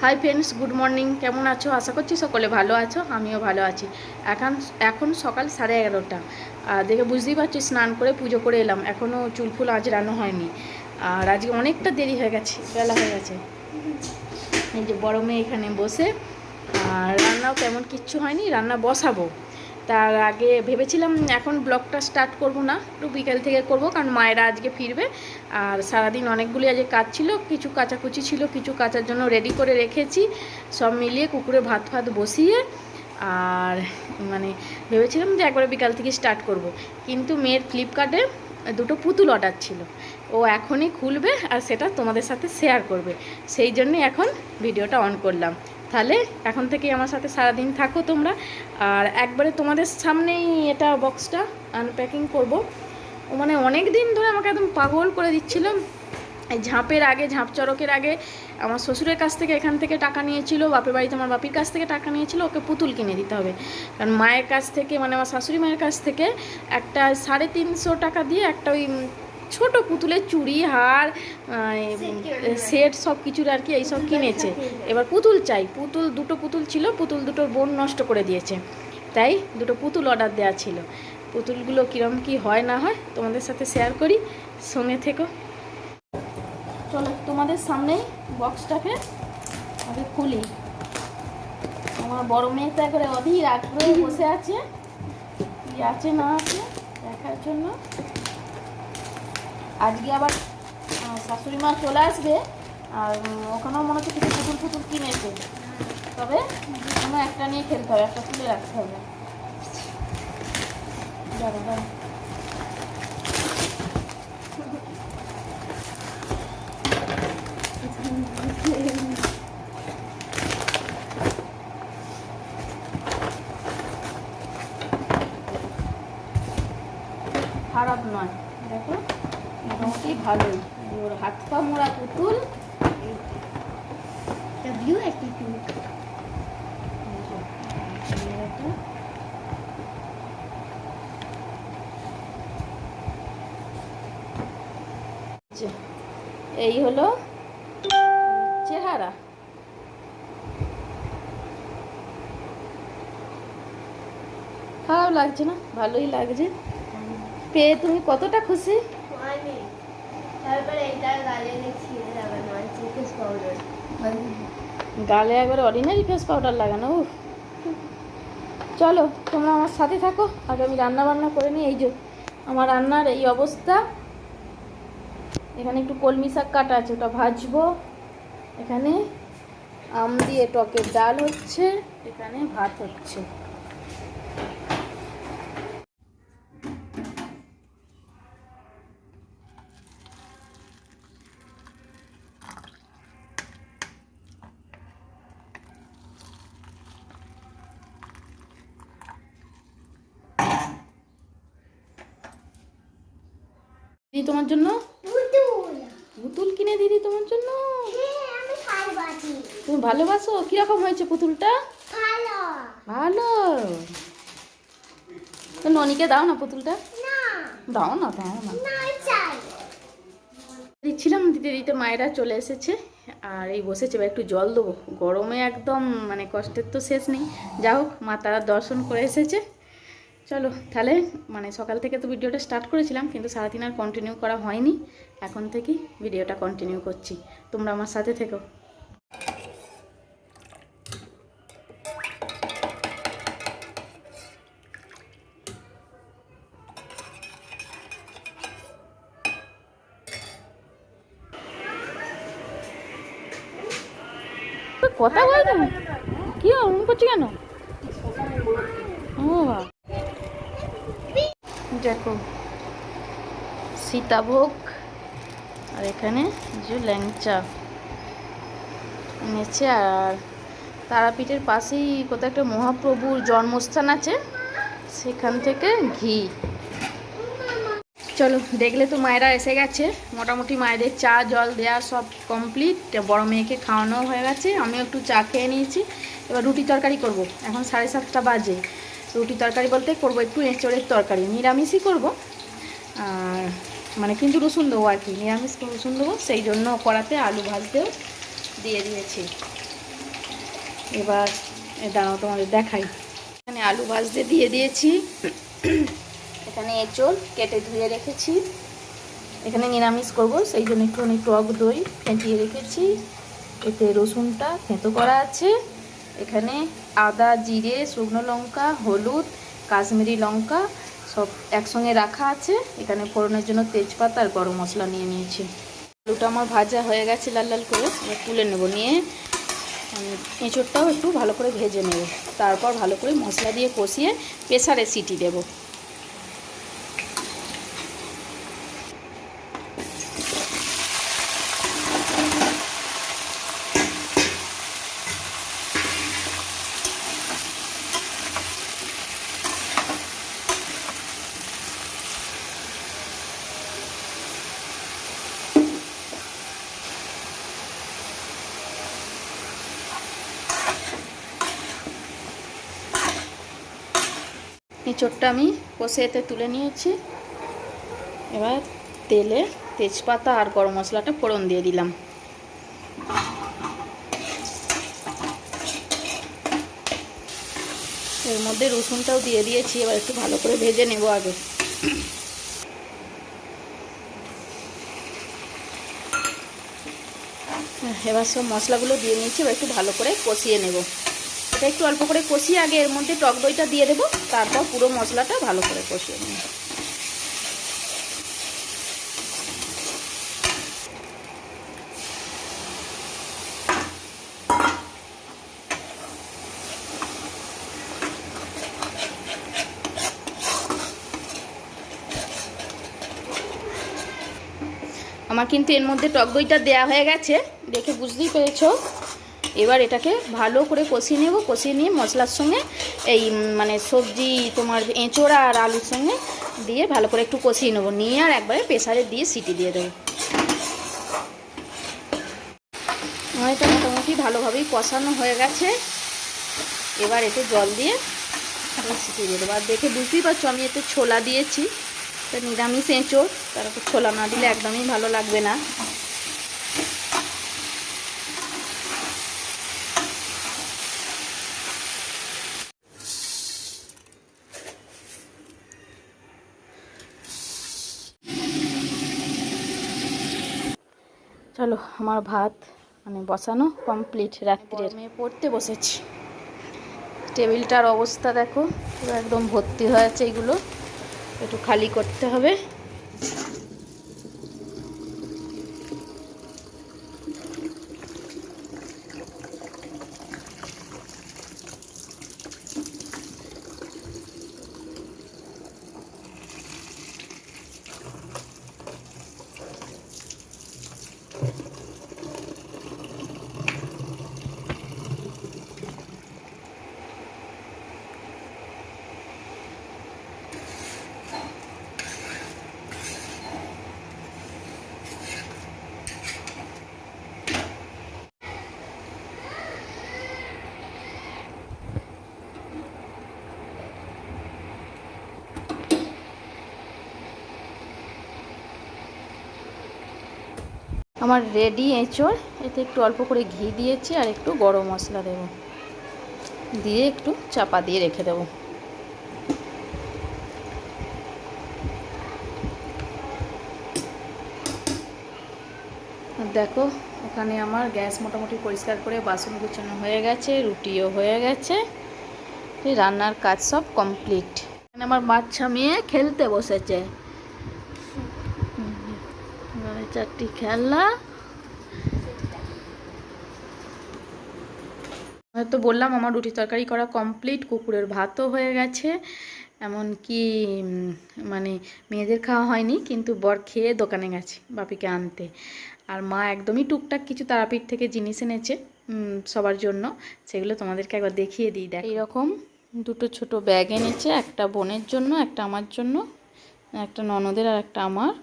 Hi friends, good morning. কেমন আছো? আশা করছি সকলে ভালো আছো, আমিও ভালো আছি। এখন সকাল 11:30। আর দেখে বুঝতেই পারছি, স্নান করে পুজো করে এলাম, এখনও চুলফুল আঁচড়ানো হয়নি। আর আজকে অনেকটা দেরি হয়ে গেছে, বেলা হয়ে গেছে। এই যে বড় মেয়ে এখানে বসে, আর রান্নাও তেমন কিচ্ছু হয়নি, রান্না বসাবো। তার আগে ভেবেছিলাম এখন ব্লগটা স্টার্ট করব না, একটু বিকেল থেকে করব, কারণ মায়েরা আজকে ফিরবে। আর সারাদিন অনেকগুলি আজকে কাজ ছিল, কিছু কাচাকুচি ছিল, কিছু কাচার জন্য রেডি করে রেখেছি। সব মিলিয়ে কুকুরে ভাত ফাত বসিয়ে আর ভেবেছিলাম যে একবারে বিকাল থেকে স্টার্ট করব। কিন্তু মেয়ের ফ্লিপকার্টে দুটো পুতুল অর্ডার ছিল, ও এখনই খুলবে আর সেটা তোমাদের সাথে শেয়ার করবে। সেই জন্যই এখন ভিডিওটা অন করলাম। তাহলে এখন থেকেই আমার সাথে সারাদিন থাকো তোমরা। আর একবারে তোমাদের সামনেই এটা বক্সটা আনপ্যাকিং করব। ও অনেক দিন ধরে আমাকে একদম পাগল করে দিচ্ছিল। এই ঝাঁপ চড়কের আগে আমার শ্বশুরের কাছ থেকে এখান থেকে টাকা নিয়েছিল, বাপের বাড়িতে আমার বাপির কাছ থেকে টাকা নিয়েছিল, ওকে পুতুল কিনে দিতে হবে। কারণ মায়ের কাছ থেকে আমার শাশুড়ি মায়ের কাছ থেকে একটা 350 টাকা দিয়ে একটা ওই ছোট পুতুলের চুড়ি, হার, সেট সব কিছুর আর কি এইসব কিনেছে। এবার পুতুল চাই, দুটো পুতুল ছিল, পুতুল দুটোর বোন নষ্ট করে দিয়েছে, তাই দুটো পুতুল অর্ডার দেওয়া ছিল। পুতুলগুলো কীরকম কী হয় না হয় তোমাদের সাথে শেয়ার করি, সঙ্গে থেকো। চলো তোমাদের সামনেই বক্সটাকে আগে খুলি। আমার বড় মেয়ে তো একবারে অধীর আগ্রহে বসে আছে কি আছে না আছে দেখার জন্য। আজকে আবার শাশুড়ি মা চলে আসবে, আর ওখানেও মনে হচ্ছে কিছু পুতুল কিনেছে, তবে কোনো একটা নিয়ে খেলতে হবে, একটা তুলে রাখতে হবে। যাবো খারাপ নয়, দেখো মোটামুটি ভালোই। ওর হাত পা মোড়া পুতুল, এই হলো চেহারা। খারাপ লাগছে না, ভালোই লাগছে পেয়ে। তুমি কতটা খুশি? গালে একবার অর্ডিনারি ফেস পাউডার লাগানো। চলো তোমরা আমার সাথে থাকো, আগে আমি রান্না বান্না করে নিই। এই যে আমার রান্নার এই অবস্থা। এখানে একটু কলমি শাক কাটা আছে, ওটা ভাজবো। এখানে আম দিয়ে টকের ডাল হচ্ছে, এখানে ভাত হচ্ছে। দিদি তোমার জন্য পুতুল কিনে দিদি তোমার জন্য। তুমি ভালোবাসো? কিরকম হয়েছে পুতুলটা? ভালো। তো ননিকে দাও না পুতুলটা, দাও না দিচ্ছিলাম। দিতে দিতে মায়েরা চলে এসেছে, আর এই বসেছে। এবার একটু জল দেবো, গরমে একদম কষ্টের তো শেষ নেই। যা হোক, মা তারা দর্শন করে এসেছে। চলো তাহলে সকাল থেকে তো ভিডিওটা স্টার্ট করেছিলাম, কিন্তু সারাদিন আর কন্টিনিউ করা হয়নি। এখন থেকেই ভিডিওটা কন্টিনিউ করছি, তোমরা আমার সাথে থেকো। কথা বলতো কি অমন করছি কেন? ও দেখো সীতাভোগ, আর এখানে যে ল্যাংচা এনেছে। আর তারাপীঠের পাশেই কোথাও একটা মহাপ্রভুর জন্মস্থান আছে, সেখান থেকে ঘি। চলো, দেখলে তো মায়েরা এসে গেছে। মোটামুটি মায়েদের চা জল দেওয়া সব কমপ্লিট, বড় মেয়েকে খাওয়ানো হয়ে গেছে, আমিও একটু চা খেয়ে নিয়েছি। এবার রুটি তরকারি করব, এখন 7:30 বাজে। রুটি তরকারি বলতে করবো একটু এঁচড়ের তরকারি, নিরামিষই করব। আর কিন্তু রসুন দেবো আর কি, নিরামিষ রসুন দেবো, সেই জন্য কড়াতে আলু ভাজতেও দিয়ে দিয়েছি। এবার দাঁড়াও তোমাদের দেখাই। এখানে আলু ভাজতে দিয়ে দিয়েছি, এখানে এঁচোড় কেটে ধুয়ে রেখেছি, এখানে নিরামিষ করব সেই জন্য একটুখানি টক দই ফেটিয়ে রেখেছি, এতে রসুনটা থেঁতো করা আছে, এখানে আদা জিরে শুকনো লঙ্কা হলুদ কাশ্মীরি লঙ্কা সব একসঙ্গে রাখা আছে, এখানে ফোড়নের জন্য তেজপাতা আর গরম মশলা নিয়ে নিয়েছি। আলুটা আমার ভাজা হয়ে গেছে লাল লাল করে, এবার তুলে নেব, নিয়ে এঁচোড়টাও একটু ভালো করে ভেজে নেব, তারপর ভালো করে মশলা দিয়ে কষিয়ে প্রেসারে সিটি দেব। এঁচোড়টা আমি কষে এতে তুলে নিয়েছি, এবার তেলে তেজপাতা আর গরম মশলাটা ফোড়ন দিয়ে দিলাম। এর মধ্যে রসুনটাও দিয়ে দিয়েছি, এবার একটু ভালো করে ভেজে নেব আগে। এবার সব মশলাগুলো দিয়ে নিয়েছি, এবার একটু ভালো করে কষিয়ে নেব। এটা একটু অল্প করে কষিয়ে আগে এর মধ্যে টক দইটা দিয়ে দেবো, তারপর পুরো মশলাটা ভালো করে কষিয়ে নেব। আমার কিন্তু এর মধ্যে টক দইটা দেওয়া হয়ে গেছে, দেখে বুঝতেই পেরেছ। এবার এটাকে ভালো করে কষিয়ে নেব, কষিয়ে নিয়ে মশলার সঙ্গে এই মানে সবজি তোমার এঁচোড়া আর আলুর সঙ্গে দিয়ে ভালো করে একটু কষিয়ে নেব, নিয়ে আর একবারে প্রেসারে দিয়ে সিটি দিয়ে দেবো। আমার এটা মোটামুটি ভালোভাবেই কষানো হয়ে গেছে, এবার এতে জল দিয়ে সিটি দিয়ে দেবো। আর দেখে বুঝতেই পারছো আমি এতে ছোলা দিয়েছি, তো নিরামিষ এঁচোড়, তারপর ছোলা না দিলে একদমই ভালো লাগবে না। চলো আমার ভাত মানে বসানো কমপ্লিট, রাত্রের মেয়ে পড়তে বসেছি। টেবিলটার অবস্থা দেখো, পুরো একদম ভর্তি হয়েছে, এগুলো একটু খালি করতে হবে। আমার রেডি এঁচোড়, এতে একটু অল্প করে ঘি দিয়েছি আর একটু গরম মশলা দেব, দিয়ে একটু চাপা দিয়ে রেখে দেবো। দেখো ওখানে আমার গ্যাস মোটামুটি পরিষ্কার করে বাসন গুছানো হয়ে গেছে, রুটিও হয়ে গেছে, রান্নার কাজ সব কমপ্লিট। এখানে আমার বাচ্চা মেয়ে খেলতে বসেছে, চারটি খেলনা। হয়তো বললাম আমার রুটি তরকারি করা কমপ্লিট, কুকুরের ভাতও হয়ে গেছে, এমনকি মানে মেয়েদের খাওয়া হয়নি, কিন্তু বর খেয়ে দোকানে গেছে বাপিকে আনতে। আর মা একদমই টুকটাক কিছু তারাপীঠ থেকে জিনিস এনেছে সবার জন্য, সেগুলো তোমাদেরকে একবার দেখিয়ে দিই। দেখ এইরকম দুটো ছোট ব্যাগ এনেছে, একটা বোনের জন্য একটা আমার জন্য, একটা ননদের আর একটা আমার,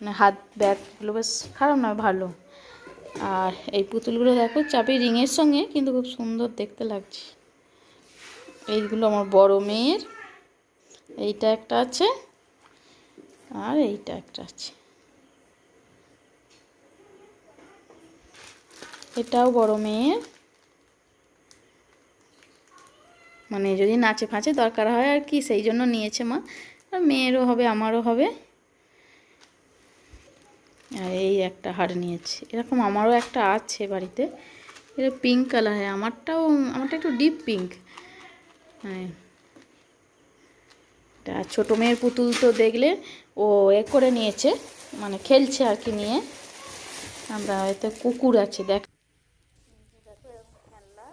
মানে হাত ব্যাগগুলো বেশ খারাপ না, ভালো। আর এই পুতুলগুলো দেখো চাবি রিংয়ের সঙ্গে, কিন্তু খুব সুন্দর দেখতে লাগছে। এইগুলো আমার বড় মেয়ের, এইটা একটা আছে আর এইটা একটা আছে, এটাও বড় মেয়ের, মানে যদি নাচে ফাঁচে দরকার হয় আর কি, সেই জন্য নিয়েছে মা। আর মেয়েরও হবে, আমারও হবে। আর এই একটা হার নিয়েছে, এরকম আমারও একটা আছে বাড়িতে, এটা পিঙ্ক কালার। হ্যাঁ আমারটা একটু ডিপ পিঙ্ক। হ্যাঁ, এটা ছোটো মেয়ের পুতুল তো দেখলে ও করে নিয়েছে, মানে খেলছে আর কি নিয়ে। আমরা এতে কুকুর আছে, দেখো খেলনা,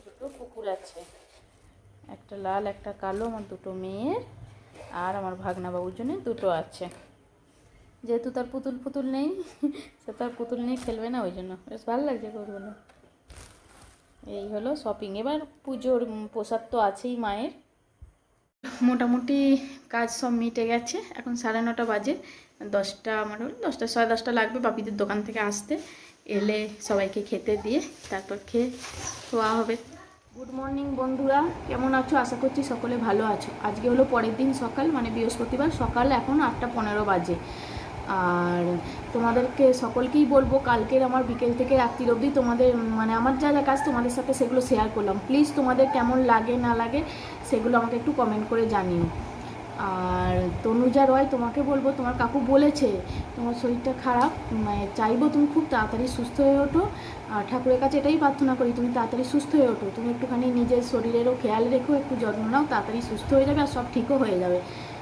দুটো কুকুর আছে, একটা লাল একটা কালো, আমার দুটো মেয়ের আর আমার ভাগনা বাবুর জন্য দুটো আছে। যেহেতু তার পুতুল নেই, সে তার পুতুল নিয়ে খেলবে না, ওই জন্য বেশ ভালো লাগছে কুকুরগুলো। এই হলো শপিং। এবার পুজোর প্রসাদ তো আছেই মায়ের। মোটামুটি কাজ সব মিটে গেছে, এখন 9:30 বাজে। 10টা আমার 10টা 10:30 লাগবে বাপিদের দোকান থেকে আসতে। এলে সবাইকে খেতে দিয়ে তারপর খেয়ে শোয়া হবে। গুড মর্নিং বন্ধুরা, কেমন আছো? আশা করছি সকলে ভালো আছো। আজকে হলো পরের দিন সকাল, মানে বৃহস্পতিবার সকাল, এখন 8:15 বাজে। আর তোমাদেরকে সকলকেই বলবো, কালকের আমার বিকেল থেকে রাত্রির অবধি তোমাদের মানে আমার যা যা কাজ তোমাদের সাথে সেগুলো শেয়ার করলাম। প্লিজ তোমাদের কেমন লাগে না লাগে সেগুলো আমাকে একটু কমেন্ট করে জানিও। আর তনুজা রয়, তোমাকে বলবো, তোমার কাকু বলেছে তোমার শরীরটা খারাপ, মানে চাইবো তুমি খুব তাড়াতাড়ি সুস্থ হয়ে ওঠো। আর ঠাকুরের কাছে এটাই প্রার্থনা করি তুমি তাড়াতাড়ি সুস্থ হয়ে ওঠো। তুমি একটুখানি নিজের শরীরেরও খেয়াল রেখো, একটু যত্ন নাও, তাড়াতাড়ি সুস্থ হয়ে যাবে আর সব ঠিকও হয়ে যাবে।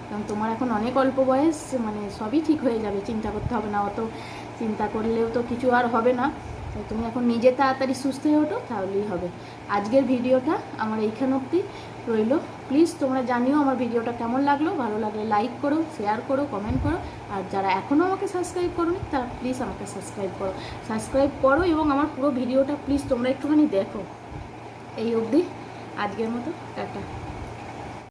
কারণ তোমার এখন অনেক অল্প বয়স, মানে সবই ঠিক হয়ে যাবে, চিন্তা করতে হবে না। অত চিন্তা করলেও তো কিছু আর হবে না। তুমি এখন নিজে তাড়াতাড়ি সুস্থ হয়ে ওঠো, তাহলেই হবে। আজকের ভিডিওটা আমার এইখান অবধি রইল। প্লিজ তোমরা জানিও আমার ভিডিওটা কেমন লাগলো। ভালো লাগলে লাইক করো, শেয়ার করো, কমেন্ট করো। আর যারা এখনও আমাকে সাবস্ক্রাইব করোনি তারা প্লিজ আমাকে সাবস্ক্রাইব করো এবং আমার পুরো ভিডিওটা প্লিজ তোমরা একটুখানি দেখো। এই অবধি আজকের মতো টাটা।